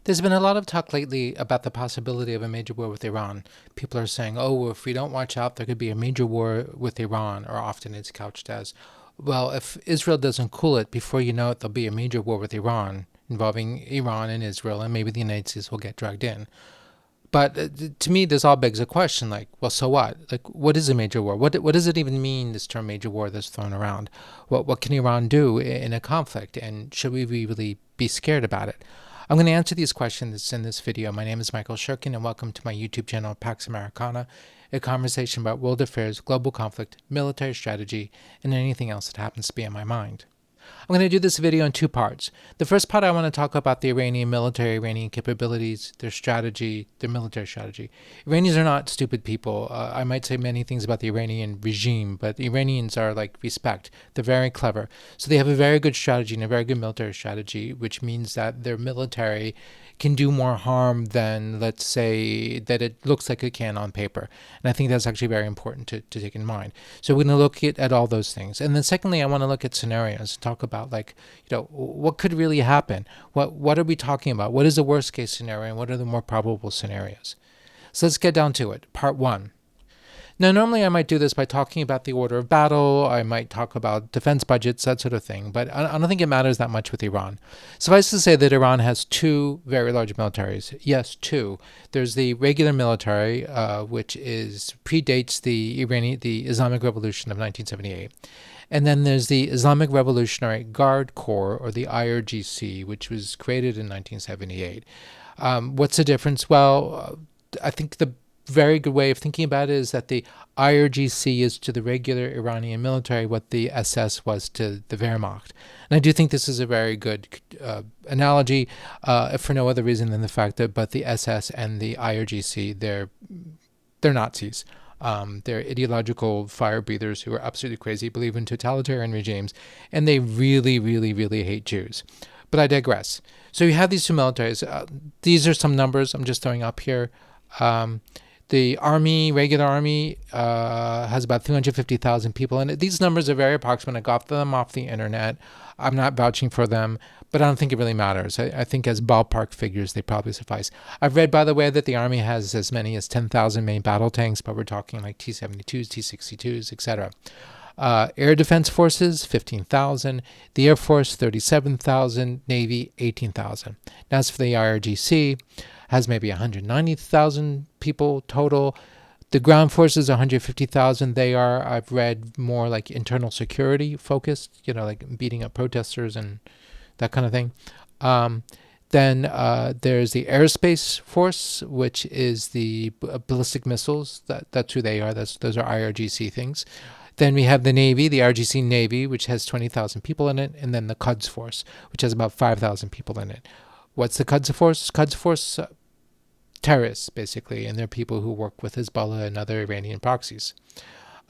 There's been a lot of talk lately about the possibility of a major war with Iran. People are saying, oh, if we don't watch out, there could be a major war with Iran, or often it's couched as, well, if Israel doesn't cool it, before you know it, there'll be a major war with Iran, involving Iran and Israel, and maybe the United States will get dragged in. But to me, this all begs a question like, well, so what? Like, what is a major war? What does it even mean, this term major war that's thrown around? What can Iran do in a conflict? And should we really be scared about it? I'm going to answer these questions in this video. My name is Michael Shurkin, and welcome to my YouTube channel, Pax Americana, a conversation about world affairs, global conflict, military strategy, and anything else that happens to be on my mind. I'm going to do this video in two parts. The first part, I want to talk about the Iranian military, Iranian capabilities, their strategy, their military strategy. Iranians are not stupid people. I might say many things about the Iranian regime, but the Iranians are like respect. They're very clever. So they have a very good strategy and a very good military strategy, which means that their military can do more harm than, let's say, that it looks like it can on paper. And I think that's actually very important to take in mind. So we're going to look at all those things. And then secondly, I want to look at scenarios, talk about like, what could really happen? What are we talking about? What is the worst case scenario and what are the more probable scenarios? So let's get down to it. Part one. Now, normally I might do this by talking about the order of battle. I might talk about defense budgets, that sort of thing. But I don't think it matters that much with Iran. Suffice to say that Iran has two very large militaries. Yes, two. There's the regular military, which predates the Islamic Revolution of 1978. And then there's the Islamic Revolutionary Guard Corps, or the IRGC, which was created in 1978. What's the difference? Well, I think the very good way of thinking about it is that the IRGC is to the regular Iranian military what the SS was to the Wehrmacht. And I do think this is a very good analogy, if for no other reason than the fact that both the SS and the IRGC, they're Nazis. They're ideological fire breathers who are absolutely crazy, believe in totalitarian regimes, and they really, really, really hate Jews. But I digress. So you have these two militaries. These are some numbers I'm just throwing up here. The army, regular army, has about 350,000 people in it. These numbers are very approximate. I got them off the internet. I'm not vouching for them, but I don't think it really matters. I think as ballpark figures, they probably suffice. I've read, by the way, that the army has as many as 10,000 main battle tanks, but we're talking like T-72s, T-62s, etc. Air Defense Forces, 15,000. The Air Force, 37,000. Navy, 18,000. Now, as for the IRGC, has maybe 190,000 people total. The ground forces, 150,000. They are, I've read, more like internal security focused, like beating up protesters and that kind of thing. Then there's the Aerospace Force, which is the ballistic missiles. That's who they are. Those are IRGC things. Then we have the Navy, the RGC Navy, which has 20,000 people in it. And then the Quds Force, which has about 5,000 people in it. What's the Quds Force? Quds Force, terrorists, basically, and they're people who work with Hezbollah and other Iranian proxies.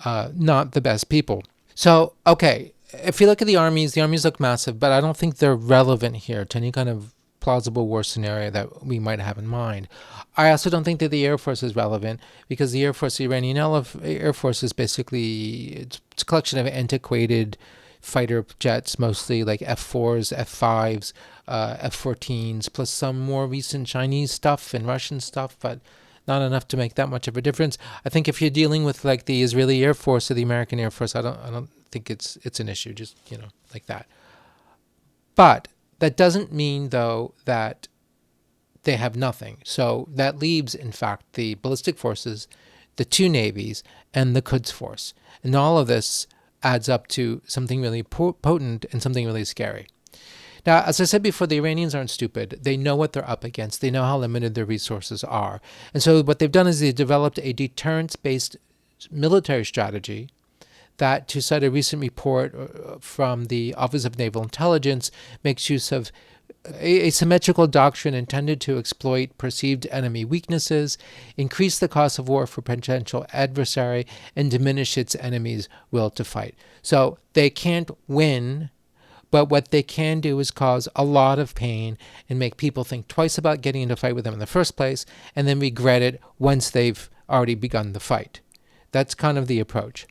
Not the best people. So, okay, if you look at the armies look massive, but I don't think they're relevant here to any kind of plausible war scenario that we might have in mind. I also don't think that the Air Force is relevant because the Air Force, the Iranian Air Force, is basically it's a collection of antiquated fighter jets, mostly like F-4s, F-5s, F-14s, plus some more recent Chinese stuff and Russian stuff, but not enough to make that much of a difference. I think if you're dealing with like the Israeli Air Force or the American Air Force, I don't think it's an issue, just like that. But that doesn't mean though that they have nothing. So that leaves, in fact, the ballistic forces, the two navies, and the Quds Force, and all of this adds up to something really potent and something really scary. Now, as I said before, the Iranians aren't stupid. They know what they're up against. They know how limited their resources are. And so what they've done is they've developed a deterrence-based military strategy that, to cite a recent report from the Office of Naval Intelligence, makes use of a symmetrical doctrine intended to exploit perceived enemy weaknesses, increase the cost of war for potential adversary, and diminish its enemy's will to fight. So they can't win, but what they can do is cause a lot of pain and make people think twice about getting into a fight with them in the first place, and then regret it once they've already begun the fight. That's kind of the approach.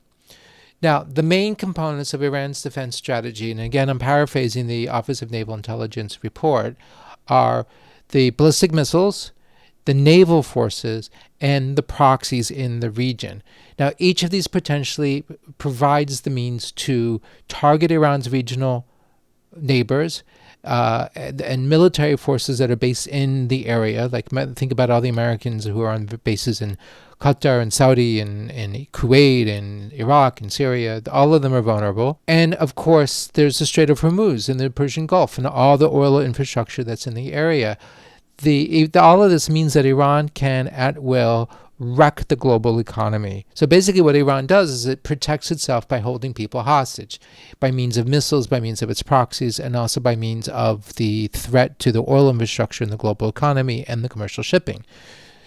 Now, the main components of Iran's defense strategy, and again, I'm paraphrasing the Office of Naval Intelligence report, are the ballistic missiles, the naval forces, and the proxies in the region. Now, each of these potentially provides the means to target Iran's regional neighbors and military forces that are based in the area. Like, think about all the Americans who are on bases in Qatar and Saudi and Kuwait and Iraq and Syria. All of them are vulnerable. And of course, there's the Strait of Hormuz and the Persian Gulf and all the oil infrastructure that's in the area. All of this means that Iran can, at will, wreck the global economy. So basically what Iran does is it protects itself by holding people hostage by means of missiles, by means of its proxies, and also by means of the threat to the oil infrastructure in the global economy and the commercial shipping.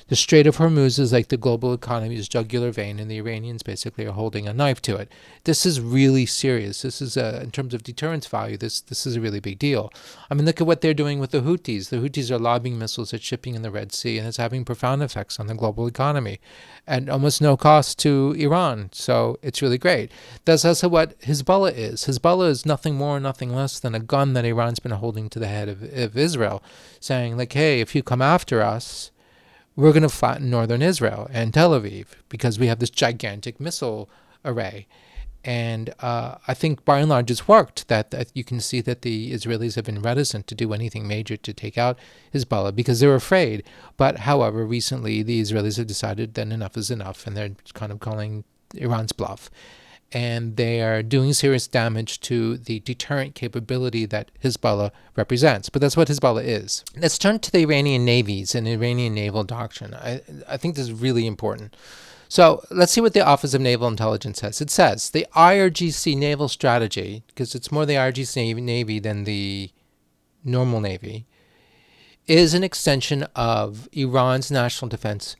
The Strait of Hormuz is like the global economy's jugular vein, and the Iranians basically are holding a knife to it. This is really serious. This is, in terms of deterrence value, this is a really big deal. I mean, look at what they're doing with the Houthis. The Houthis are lobbing missiles at shipping in the Red Sea, and it's having profound effects on the global economy at almost no cost to Iran. So it's really great. That's also what Hezbollah is. Hezbollah is nothing more, nothing less than a gun that Iran's been holding to the head of Israel, saying, like, hey, if you come after us, we're going to flatten northern Israel and Tel Aviv because we have this gigantic missile array. And I think by and large it's worked, that you can see that the Israelis have been reticent to do anything major to take out Hezbollah because they're afraid. But however, recently the Israelis have decided that enough is enough, and they're kind of calling Iran's bluff. And they are doing serious damage to the deterrent capability that Hezbollah represents. But that's what Hezbollah is. Let's turn to the Iranian navies and Iranian naval doctrine. I think this is really important. So let's see what the Office of Naval Intelligence says. It says the IRGC naval strategy, because it's more the IRGC Navy than the normal Navy, is an extension of Iran's national defense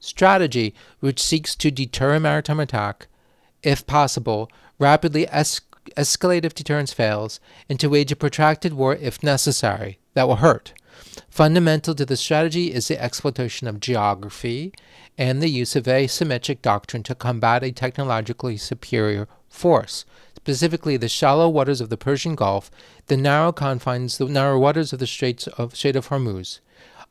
strategy, which seeks to deter a maritime attack, if possible, rapidly escalate if deterrence fails, and to wage a protracted war if necessary. That will hurt. Fundamental to the strategy is the exploitation of geography and the use of asymmetric doctrine to combat a technologically superior force, specifically the shallow waters of the Persian Gulf, the narrow waters of the Strait of Hormuz.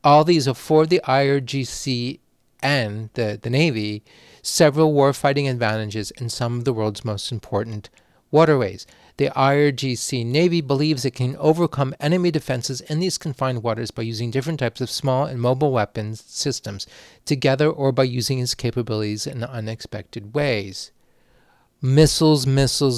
All these afford the IRGC and the Navy several warfighting advantages in some of the world's most important waterways. The IRGC Navy believes it can overcome enemy defenses in these confined waters by using different types of small and mobile weapons systems together, or by using its capabilities in unexpected ways. Missiles,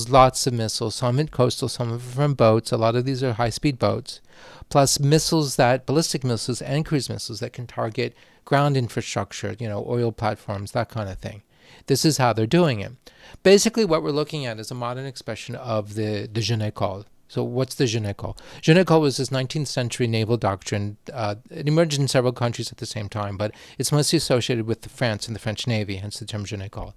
lots of missiles, some at coastal, some of them from boats. A lot of these are high-speed boats. Plus ballistic missiles and cruise missiles that can target ground infrastructure, oil platforms, that kind of thing. This is how they're doing it. Basically, what we're looking at is a modern expression of the Je ne call. So what's the Je ne call? Je ne call was this 19th century naval doctrine. It emerged in several countries at the same time, but it's mostly associated with France and the French Navy, hence the term Je ne call.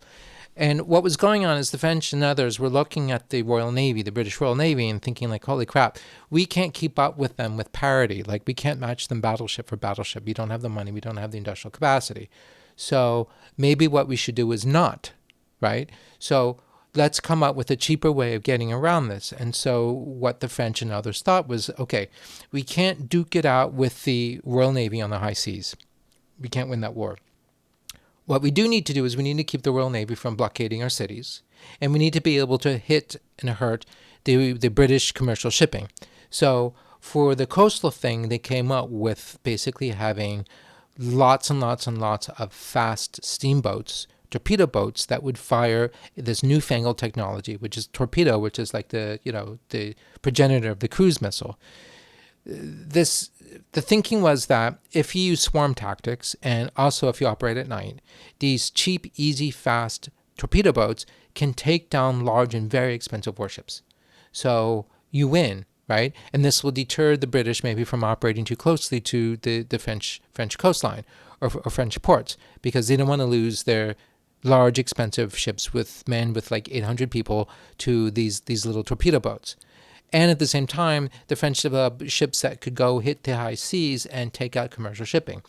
And what was going on is the French and others were looking at the Royal Navy, the British Royal Navy, and thinking like, holy crap, we can't keep up with them with parity. Like, we can't match them battleship for battleship. We don't have the money. We don't have the industrial capacity. So maybe what we should do is not, right? So let's come up with a cheaper way of getting around this. And so what the French and others thought was, okay, we can't duke it out with the Royal Navy on the high seas. We can't win that war. What we do need to do is we need to keep the Royal Navy from blockading our cities, and we need to be able to hit and hurt the British commercial shipping. So for the coastal thing, they came up with basically having lots and lots and lots of fast steamboats, torpedo boats that would fire this newfangled technology, which is torpedo, which is like the progenitor of the cruise missile. The thinking was that if you use swarm tactics, and also if you operate at night, these cheap, easy, fast torpedo boats can take down large and very expensive warships. So you win, right? And this will deter the British maybe from operating too closely to the French coastline or French ports, because they don't want to lose their large, expensive ships manned with like 800 people to these little torpedo boats. And at the same time, the French developed ships that could go hit the high seas and take out commercial shipping.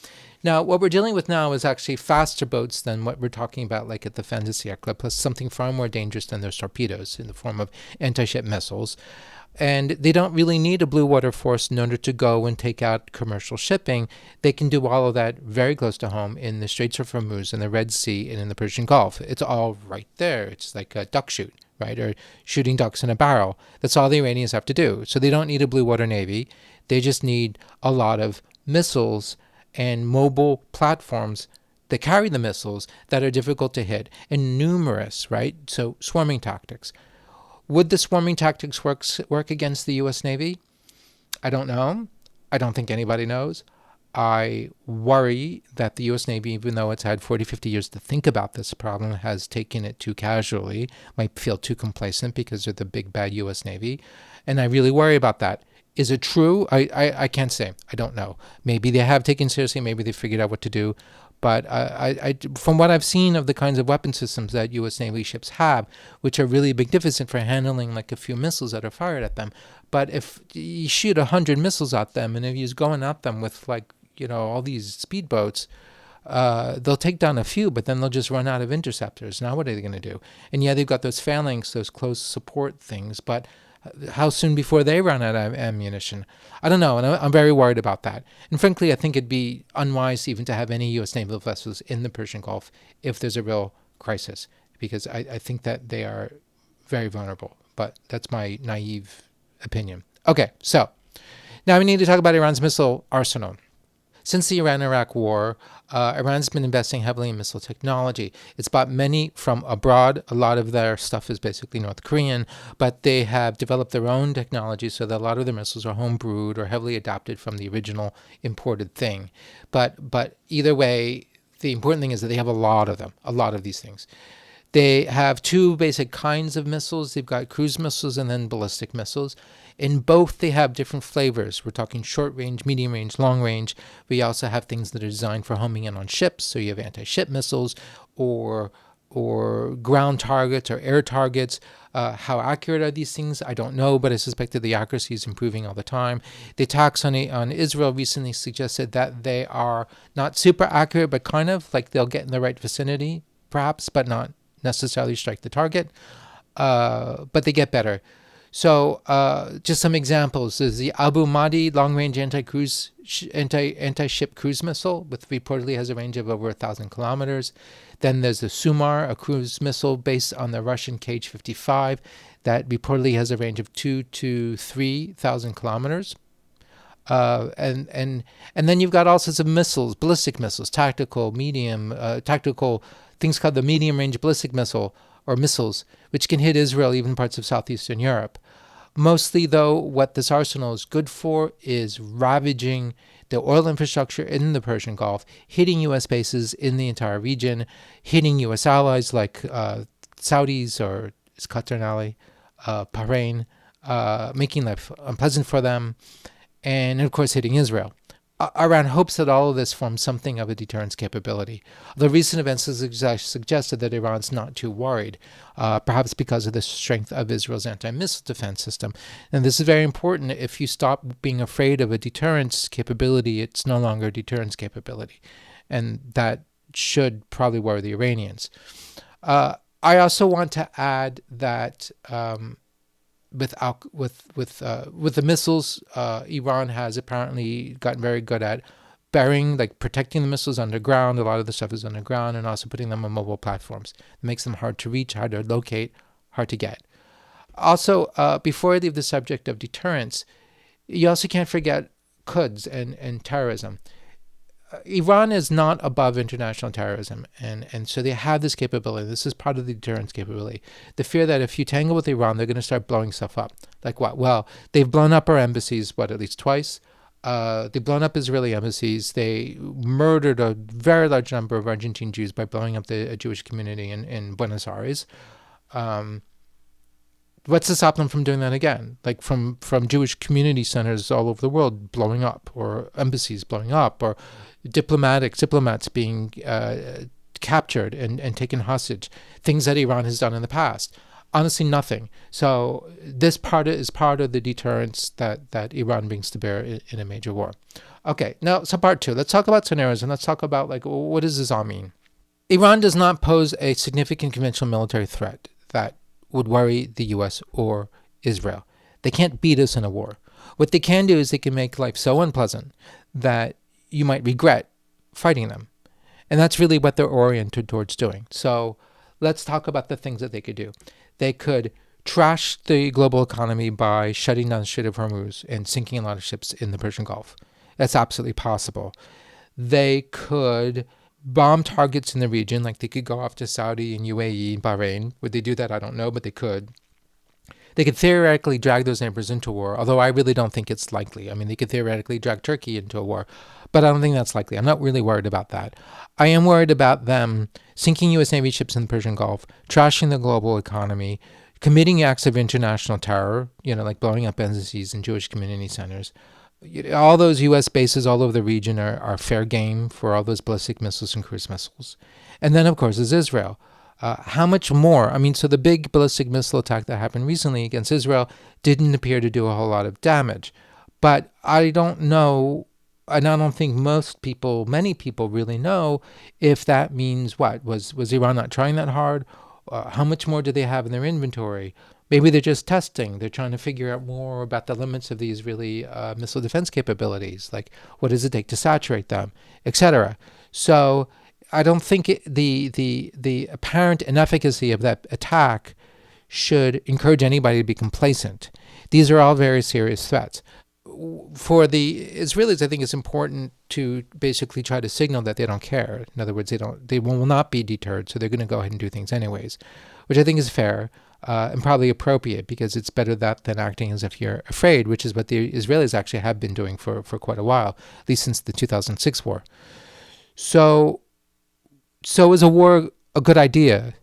Now, what we're dealing with now is actually faster boats than what we're talking about, like at the fin de siècle, plus something far more dangerous than those torpedoes in the form of anti-ship missiles. And they don't really need a blue water force in order to go and take out commercial shipping. They can do all of that very close to home in the Straits of Hormuz, in the Red Sea, and in the Persian Gulf. It's all right there. It's like a duck shoot, right? Or shooting ducks in a barrel. That's all the Iranians have to do. So they don't need a blue water navy. They just need a lot of missiles and mobile platforms that carry the missiles that are difficult to hit and numerous, right? So swarming tactics. Would the swarming tactics work against the U.S. Navy? I don't know. I don't think anybody knows. I worry that the U.S. Navy, even though it's had 40, 50 years to think about this problem, has taken it too casually, might feel too complacent because they're the big bad U.S. Navy. And I really worry about that. Is it true? I can't say. I don't know. Maybe they have taken seriously. Maybe they figured out what to do. But from what I've seen of the kinds of weapon systems that U.S. Navy ships have, which are really magnificent for handling like a few missiles that are fired at them. But if you shoot 100 missiles at them, and if you're going at them with all these speedboats, they'll take down a few, but then they'll just run out of interceptors. Now what are they going to do? And yeah, they've got those phalanx, those close support things, but how soon before they run out of ammunition? I don't know, and I'm very worried about that. And frankly, I think it'd be unwise even to have any U.S. naval vessels in the Persian Gulf if there's a real crisis, because I think that they are very vulnerable. But that's my naive opinion. Okay, so now we need to talk about Iran's missile arsenal. Since the Iran-Iraq war, Iran's been investing heavily in missile technology. It's bought many from abroad. A lot of their stuff is basically North Korean, but they have developed their own technology so that a lot of their missiles are homebrewed or heavily adapted from the original imported thing. But either way, the important thing is that they have a lot of these things. They have two basic kinds of missiles. They've got cruise missiles and then ballistic missiles. In both, they have different flavors. We're talking short range, medium range, long range. We also have things that are designed for homing in on ships. So you have anti-ship missiles or ground targets or air targets. How accurate are these things? I don't know, but I suspect that the accuracy is improving all the time. The attacks on Israel recently suggested that they are not super accurate, but kind of like they'll get in the right vicinity, perhaps, but not necessarily strike the target. But they get better. So just some examples. There's the Abu Mahdi long-range anti-ship cruise missile, which reportedly has a range of over 1,000 kilometers. Then there's the Sumar, a cruise missile based on the Russian Kh-55 that reportedly has a range of 2,000 to 3,000 kilometers. And then you've got all sorts of missiles, ballistic missiles, tactical things called the medium-range ballistic missile, or missiles, which can hit Israel, even parts of southeastern Europe. Mostly, though, what this arsenal is good for is ravaging the oil infrastructure in the Persian Gulf, hitting U.S. bases in the entire region, hitting U.S. allies like Saudis or Qatar and ally, Bahrain, making life unpleasant for them, and, of course, hitting Israel. Iran hopes that all of this forms something of a deterrence capability. The recent events have suggested that Iran's not too worried, perhaps because of the strength of Israel's anti-missile defense system. And this is very important. If you stop being afraid of a deterrence capability, it's no longer a deterrence capability. And that should probably worry the Iranians. I also want to add that with the missiles, Iran has apparently gotten very good at protecting the missiles underground. A lot of the stuff is underground, and also putting them on mobile platforms. It makes them hard to reach, hard to locate, hard to get. Also, before I leave the subject of deterrence, you also can't forget Quds and terrorism. Iran is not above international terrorism, and so they have this capability. This is part of the deterrence capability. The fear that if you tangle with Iran, they're going to start blowing stuff up. Like what? Well, they've blown up our embassies, at least twice. They've blown up Israeli embassies. They murdered a very large number of Argentine Jews by blowing up the Jewish community in Buenos Aires. What's to stop them from doing that again? Like from Jewish community centers all over the world blowing up, or embassies blowing up, or diplomats being captured and taken hostage, things that Iran has done in the past. Honestly, nothing. So this is part of the deterrence that Iran brings to bear in a major war. Okay, now, so part two. Let's talk about scenarios, and let's talk about, what does this all mean? Iran does not pose a significant conventional military threat that would worry the U.S. or Israel. They can't beat us in a war. What they can do is they can make life so unpleasant that you might regret fighting them. And that's really what they're oriented towards doing. So let's talk about the things that they could do. They could trash the global economy by shutting down the Strait of Hormuz and sinking a lot of ships in the Persian Gulf. That's absolutely possible. They could bomb targets in the region, like they could go off to Saudi and UAE and Bahrain. Would they do that? I don't know, but they could. They could theoretically drag those neighbors into war, although I really don't think it's likely. I mean, they could theoretically drag Turkey into a war, but I don't think that's likely. I'm not really worried about that. I am worried about them sinking U.S. Navy ships in the Persian Gulf, trashing the global economy, committing acts of international terror, like blowing up embassies and Jewish community centers. All those U.S. bases all over the region are fair game for all those ballistic missiles and cruise missiles. And then, of course, is Israel. How much more? I mean, so the big ballistic missile attack that happened recently against Israel didn't appear to do a whole lot of damage. But I don't know, and I don't think many people really know if that means what? Was Iran not trying that hard? How much more do they have in their inventory? Maybe they're just testing. They're trying to figure out more about the limits of the Israeli missile defense capabilities, like what does it take to saturate them, etc. So I don't think the apparent inefficacy of that attack should encourage anybody to be complacent. These are all very serious threats. For the Israelis, I think it's important to basically try to signal that they don't care. In other words, they will not be deterred, so they're going to go ahead and do things anyways, which I think is fair and probably appropriate, because it's better that than acting as if you're afraid, which is what the Israelis actually have been doing for quite a while, at least since the 2006 war. So is a war a good idea?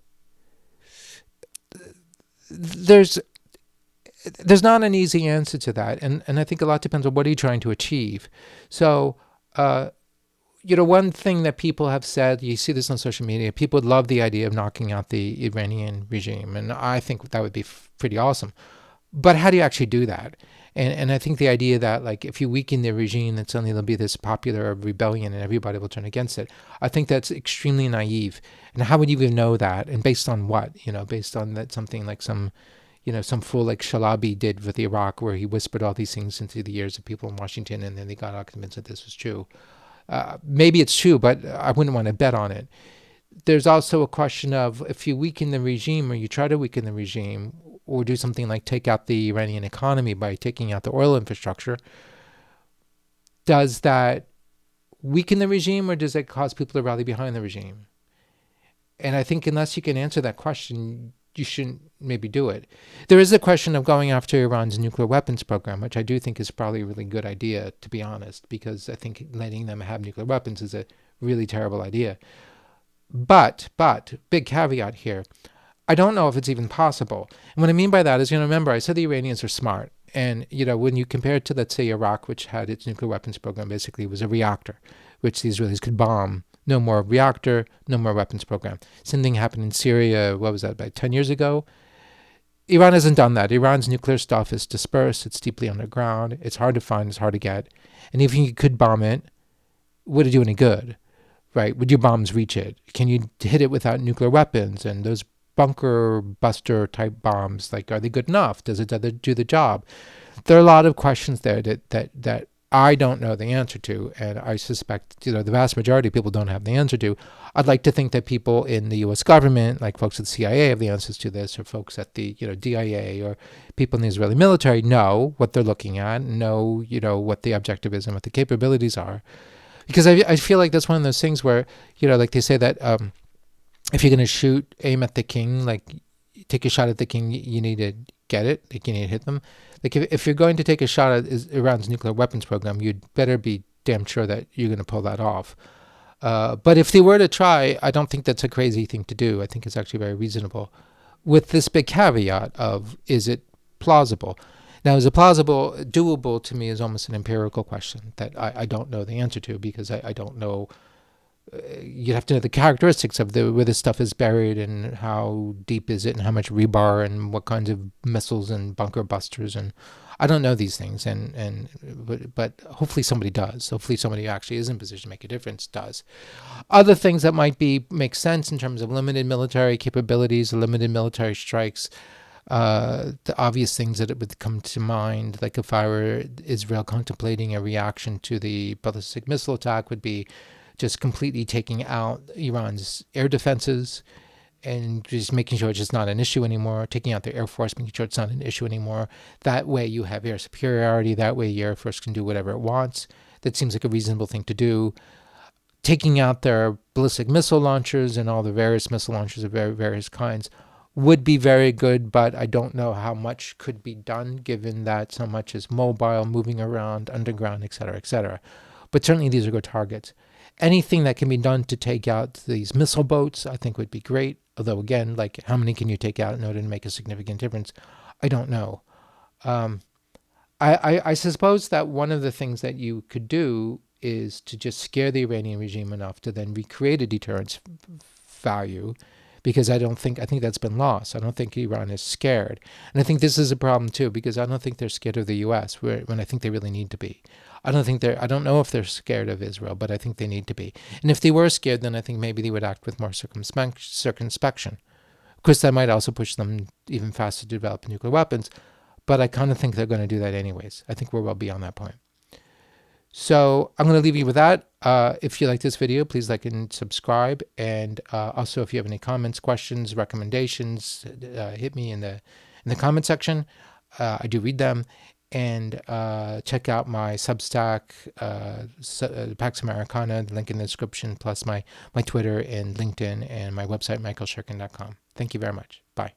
There's not an easy answer to that, and I think a lot depends on what are you trying to achieve. So, one thing that people have said, you see this on social media, people would love the idea of knocking out the Iranian regime, and I think that would be pretty awesome. But how do you actually do that? And I think the idea that, like, if you weaken the regime, that suddenly there'll be this popular rebellion and everybody will turn against it, I think that's extremely naive. And how would you even know that? And based on what? Based on that something like some fool like Shalabi did with Iraq, where he whispered all these things into the ears of people in Washington, and then they got all convinced that this was true. Maybe it's true, but I wouldn't want to bet on it. There's also a question of, if you weaken the regime, or you try to weaken the regime, or do something like take out the Iranian economy by taking out the oil infrastructure, does that weaken the regime, or does it cause people to rally behind the regime? And I think unless you can answer that question, you shouldn't maybe do it. There is a question of going after Iran's nuclear weapons program, which I do think is probably a really good idea, to be honest, because I think letting them have nuclear weapons is a really terrible idea. But, big caveat here, I don't know if it's even possible. And what I mean by that is, remember, I said the Iranians are smart. And, when you compare it to, let's say, Iraq, which had its nuclear weapons program, basically was a reactor, which the Israelis could bomb. No more reactor, no more weapons program. Same thing happened in Syria, what was that, about 10 years ago? Iran hasn't done that. Iran's nuclear stuff is dispersed. It's deeply underground. It's hard to find. It's hard to get. And even if you could bomb it, would it do any good? Right? Would your bombs reach it? Can you hit it without nuclear weapons? And those bunker buster type bombs, like, are they good enough? Does it do the job? There are a lot of questions there that I don't know the answer to, and I suspect the vast majority of people don't have the answer to. I'd like to think that people in the U.S. government, like folks at the CIA, have the answers to this, or folks at the DIA, or people in the Israeli military know what they're looking at, know what the objective is and what the capabilities are. Because I feel like that's one of those things where like they say that if you're going to aim at the king, like take a shot at the king, you need to get it, like you need to hit them. Like if you're going to take a shot at Iran's nuclear weapons program, you'd better be damn sure that you're going to pull that off. But if they were to try, I don't think that's a crazy thing to do. I think it's actually very reasonable, with this big caveat of, is it plausible? Now, is it plausible? Doable to me is almost an empirical question that I don't know the answer to, because I don't know. You'd have to know the characteristics of where this stuff is buried, and how deep is it, and how much rebar, and what kinds of missiles and bunker busters, and I don't know these things. But hopefully somebody does. Hopefully somebody who actually is in position to make a difference does. Other things that might make sense in terms of limited military capabilities, limited military strikes. The obvious things that it would come to mind, like if I were Israel contemplating a reaction to the ballistic missile attack, would be just completely taking out Iran's air defenses and just making sure it's just not an issue anymore, taking out their Air Force, making sure it's not an issue anymore. That way you have air superiority. That way your Air Force can do whatever it wants. That seems like a reasonable thing to do. Taking out their ballistic missile launchers and all the various missile launchers of various kinds would be very good, but I don't know how much could be done given that so much is mobile, moving around, underground, etc., etc. But certainly these are good targets. Anything that can be done to take out these missile boats, I think would be great. Although again, like how many can you take out in order to make a significant difference? I don't know. Um, I suppose that one of the things that you could do is to just scare the Iranian regime enough to then recreate a deterrence value, because I think that's been lost. I don't think Iran is scared. And I think this is a problem too, because I don't think they're scared of the US when I think they really need to be. I don't know if they're scared of Israel, but I think they need to be. And if they were scared, then I think maybe they would act with more circumspection. Of course, that might also push them even faster to develop nuclear weapons, but I kind of think they're going to do that anyways. I think we're well beyond that point. So I'm going to leave you with that. If you like this video, please like and subscribe. And also, if you have any comments, questions, recommendations, hit me in the comment section. I do read them. And check out my Substack, Pax Americana, the link in the description, plus my Twitter and LinkedIn and my website, michaelshirkin.com. Thank you very much. Bye.